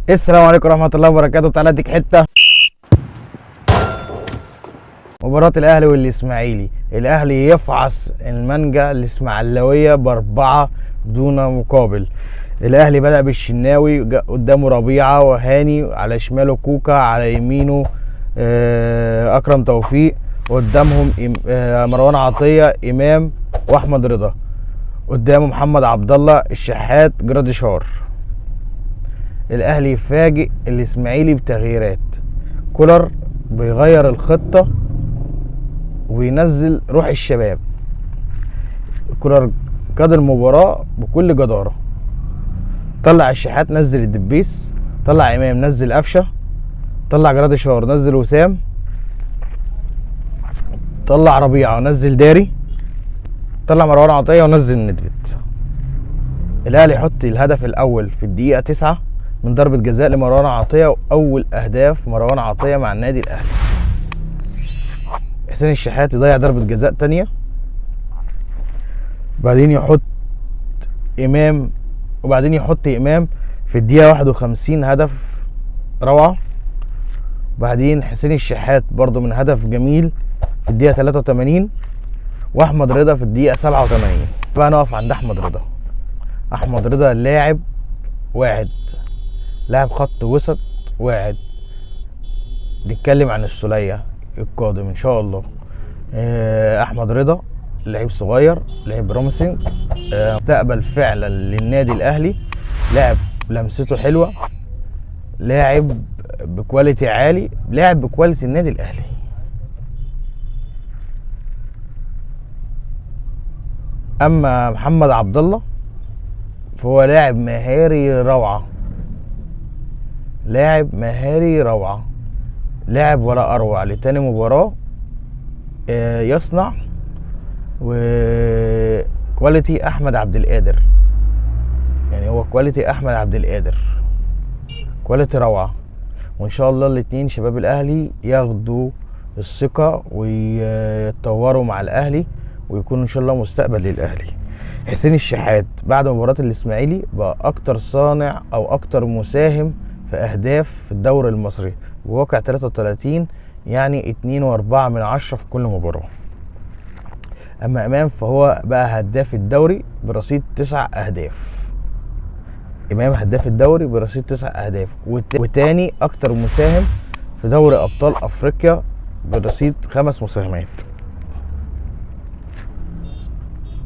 السلام عليكم ورحمة الله وبركاته. تعالى اديك حتة. مباراة الأهلي والإسماعيلي. الأهلي يفعص المانجا الإسماعيلاوية ب4 دون مقابل. الأهلي بدأ بالشناوي، قدامه ربيعة وهاني، على شماله كوكا، على يمينه أكرم توفيق، قدامهم مروان عطية، إمام، وأحمد رضا، قدامه محمد عبد الله، الشحات، جراديشار. الاهلي يفاجئ الاسماعيلي بتغييرات. كولر بيغير الخطه وينزل روح الشباب. كولر قاد المباراه بكل جداره. طلع الشحات، نزل الدبيس، طلع امام، نزل قفشه، طلع جراديشار، نزل وسام، طلع ربيعه ونزل داري، طلع مروان عطيه ونزل ندفت. الاهلي يحط الهدف الاول في الدقيقه 9 من ضربة جزاء لمروان عطية، وأول أهداف مروان عطية مع النادي الأهلي. حسين الشحات يضيع ضربة جزاء تانية، وبعدين يحط إمام في الدقيقة 51 هدف روعة. وبعدين حسين الشحات برضو من هدف جميل في الدقيقة 83، وأحمد رضا في الدقيقة 87. بقى نقف عند أحمد رضا. أحمد رضا لاعب واعد، لاعب خط وسط واعد. نتكلم عن السولية القادم ان شاء الله. احمد رضا لعيب صغير، لعيب بروميسنج، مستقبل فعلا للنادي الاهلي. لاعب لمسته حلوه، لاعب بكواليتي عالي، لاعب بكواليتي النادي الاهلي. اما محمد عبد الله فهو لاعب مهاري روعه، لاعب مهاري روعة، لاعب ولا أروع لتاني مباراة. يصنع وكواليتي أحمد عبد القادر، يعني هو كواليتي أحمد عبد القادر، كواليتي روعة. وإن شاء الله الاتنين شباب الأهلي ياخدوا الثقة ويتطوروا مع الأهلي ويكونوا إن شاء الله مستقبل للأهلي. حسين الشحات بعد مباراة الإسماعيلي بقى أكتر صانع أو أكتر مساهم في أهداف في الدوري المصري بواقع 33، يعني 2.4 في كل مباراة. أما إمام فهو بقى هداف الدوري برصيد 9 أهداف. إمام هداف الدوري برصيد 9 أهداف، وتاني أكتر مساهم في دوري أبطال أفريقيا برصيد 5 مساهمات،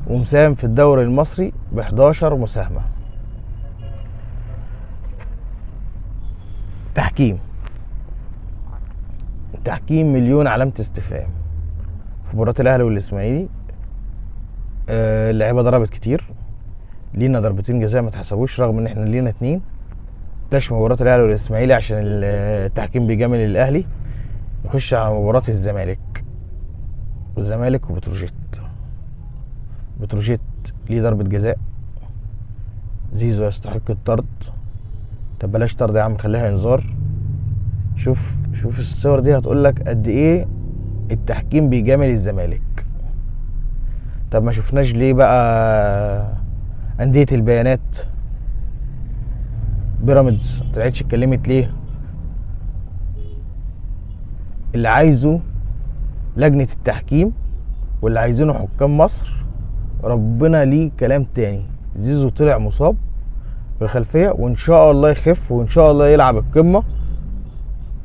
ومساهم في الدوري المصري ب11 مساهمة. تحكيم مليون علامة استفهام في مباراة الأهلي والإسماعيلي. اللعيبة ضربت كتير، لينا ضربتين جزاء ما اتحسبوش رغم ان احنا لينا 2. بلاش مباراة الأهلي والإسماعيلي عشان التحكيم بيجامل الأهلي. نخش على مباراة الزمالك وبتروجيت. بتروجيت ليه ضربة جزاء، زيزو يستحق الطرد. طب بلاش طرد يا عم، خليها انذار. شوف الصور دي هتقولك قد ايه التحكيم بيجامل الزمالك. طب ما شفناش ليه بقى أندية البيانات بيراميدز مطلعتش اتكلمت ليه؟ اللي عايزه لجنة التحكيم واللي عايزينه حكام مصر ربنا ليه كلام تاني. زيزو طلع مصاب في الخلفية وان شاء الله يخف وان شاء الله يلعب القمة.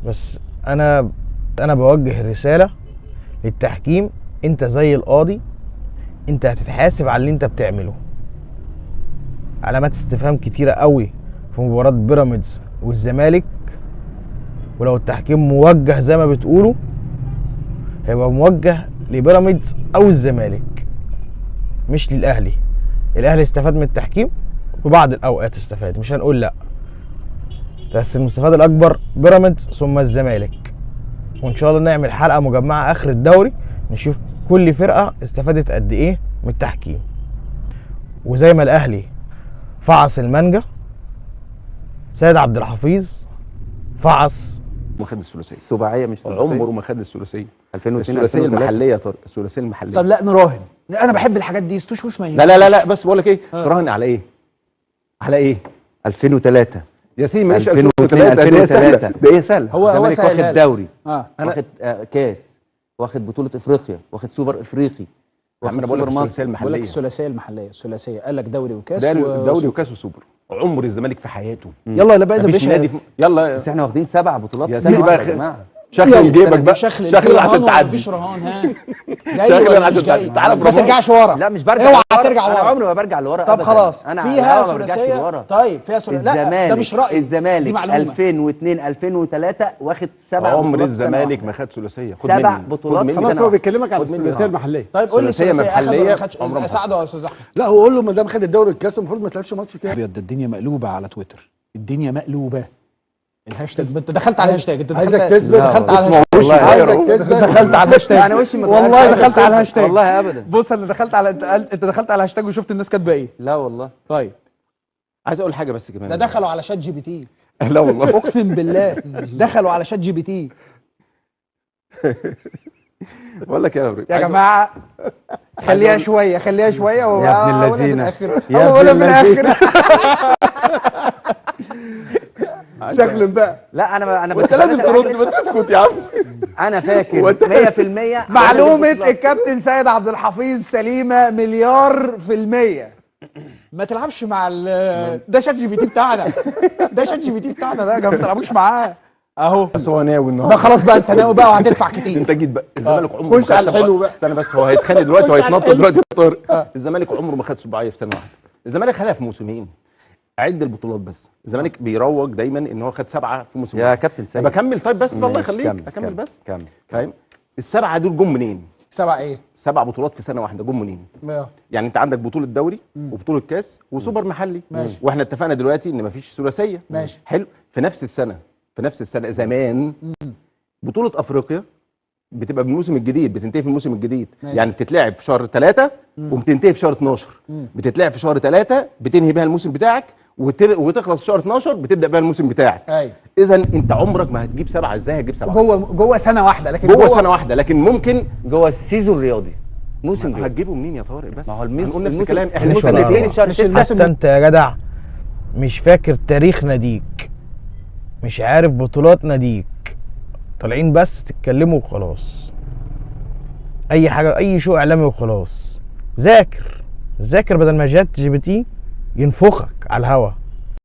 بس انا بوجه رسالة للتحكيم، انت زي القاضي، انت هتتحاسب على اللي انت بتعمله. علامات استفهام كتيرة قوي في مباراة بيراميدز والزمالك، ولو التحكيم موجه زي ما بتقولوا هيبقى موجه لبيراميدز او الزمالك مش للاهلي. الاهلي استفاد من التحكيم في بعض الاوقات، استفاد، مش هنقول لا، بس المستفاد الاكبر بيراميدز ثم الزمالك. وان شاء الله نعمل حلقه مجمعه اخر الدوري نشوف كل فرقه استفادت قد ايه من التحكيم. وزي ما الاهلي فعص المانجا، سيد عبد الحفيظ فعص ما خد الثلاثيه السباعيه مش ثلاثيه، عمره ما خد الثلاثيه. 2002 الثلاثيه 2003. المحليه يا طارق، الثلاثيه المحليه. طب لا نراهن، انا بحب الحاجات دي. ستوش ما لا لا لا لا، بس بقول لك ايه، تراهن على ايه؟ على ايه؟ 2003 ياسين ماشي 2002 2003 ده ايه سهل. هو الزمالك سهلها واخد لك. دوري، أنا- واخد كاس، واخد بطولة افريقيا، واخد سوبر افريقي، انا واخد بقول لك سوبر الثلاثيه مصر. بقول لك المحليه. الثلاثيه المحليه، الثلاثيه قال لك دوري وكاس ده دوري وسوبر. وكاس وسوبر. عمر الزمالك في حياته يلا لا بقى ده مفيش نادي باشا. يلا بس احنا واخدين 7 بطولات يا في سنة سيدي واحدة بقى يا جماعة. شغل جيبك بقى، شغل شغل عشان رهان ولا تعدي. مفيش رهان؟ ها جاي شغل ولا عشان مش جاي؟ تعدي. تعالى ما برافو. ترجعش ورا. لا مش برجع اوعى لورا. ترجع انا ورا. عمري ما برجع لورا طب أبداً. خلاص انا فيها ما برجعش ثلاثيه. لورا. طيب فيها ثلاثيه. لا الزمالك ده مش رايي، دي الزمالك معلومه. 2002 2003 واخد 7 عمر بطولات في سنة الزمالك واحدة. ما خد ثلاثيه. خد 7 مني. بطولات خد مني. في خلاص سنة هو واحدة. بيكلمك على خد مني. الثلاثيه المحليه. طيب قول لي ثلاثية الثلاثيه اخد ولا محلية ما خدش؟ عمرها ما ساعده يا استاذ احمد. لا هو قول له ما دام خد الدوري الكاس المفروض ما تلعبش ماتش كده. ابيض ده الدنيا مقلوبه على تويتر، الدنيا مقلوبه. الهاشتاج انت دخلت على الهاشتاج، انت عايزك دخلت تثبت. دخلت على اسمه الهاشتاج. والله عايزك غيره. تثبت. دخلت على الهاشتاج. انا وشي ما والله اتغيرش. دخلت على الهاشتاج. والله ابدا. بص انا دخلت على انت دخلت على الهاشتاج وشفت الناس كاتبه ايه. لا والله. طيب عايز اقول حاجه بس كمان. ده دخلوا على شات جي بي تي. لا والله. اقسم بالله دخلوا على شات جي بي تي. بقول لك يا يا جماعه خليها شويه خليها شويه يا ابن اللذينة. يا هو ابن في الاخر شكل بقى. لا انا انت لازم ترد ما تسكت يا عم. انا فاكر 100% معلومه الكابتن سيد عبد الحفيظ سليمه مليار في المية. ما تلعبش مع ده شات جي بي تي بتاعنا. ده شات جي بي تي بتاعنا ده يا جماعه، ما تلعبوش معاه اهو. بس هو ناوي بقى النهارده. خلاص بقى انت ناوي بقى وهتدفع انت كتير. جيت بقى. الزمالك عمره خش على الحلو بقى. استنى بس هو هيتخانق دلوقتي خش على وهيتنطط الحلو. دلوقتي يا طارق. الزمالك عمره ما خد سباعيه في سنه واحده. الزمالك خدها في موسمين. عد البطولات بس. الزمالك بيروج دايما ان هو خد 7 في موسم يا واحد. كابتن سيد. بكمل طيب بس الله ماشي، يخليك كمل، اكمل كمل، بس. كمل. فاهم؟ ال7 دول جم منين؟ 7 ايه؟ 7 بطولات في سنه واحده جم منين؟ يعني انت عندك بطوله دوري وبطوله كاس وسوبر محلي. ماشي. واحنا اتفقنا دلوقتي ان مفيش ثلاثيه. ماشي. حلو. في نفس السنه زمان بطوله افريقيا بتبقى بالموسم الجديد، بتنتهي في الموسم الجديد. ماشي. يعني بتتلعب في شهر 3 وبتنتهي في شهر 12. بتتلعب في شهر 3 بتنهي بيها الموسم بتاعك وتخلص في شهر 12 بتبدا بيها الموسم بتاعك. ايوه اذا انت عمرك ما هتجيب 7. ازاي هتجيب 7 جوه سنه واحده، لكن جوه سنه واحده؟ لكن ممكن جوه السيزون الرياضي موسم رياضي. هتجيبه منين يا طارق؟ بس ما هو هنقول نفس الموسم- الكلام. احنا الموسم لسه بيبتدي بادئين في شهر مش 6. الموسم حتى انت يا جدع مش فاكر تاريخ ناديك، مش عارف بطولات ناديك، طالعين بس تتكلموا وخلاص. اي حاجه اي شو اعلامي وخلاص. ذاكر بدل ما جات جي بي تي ينفخك على الهوا.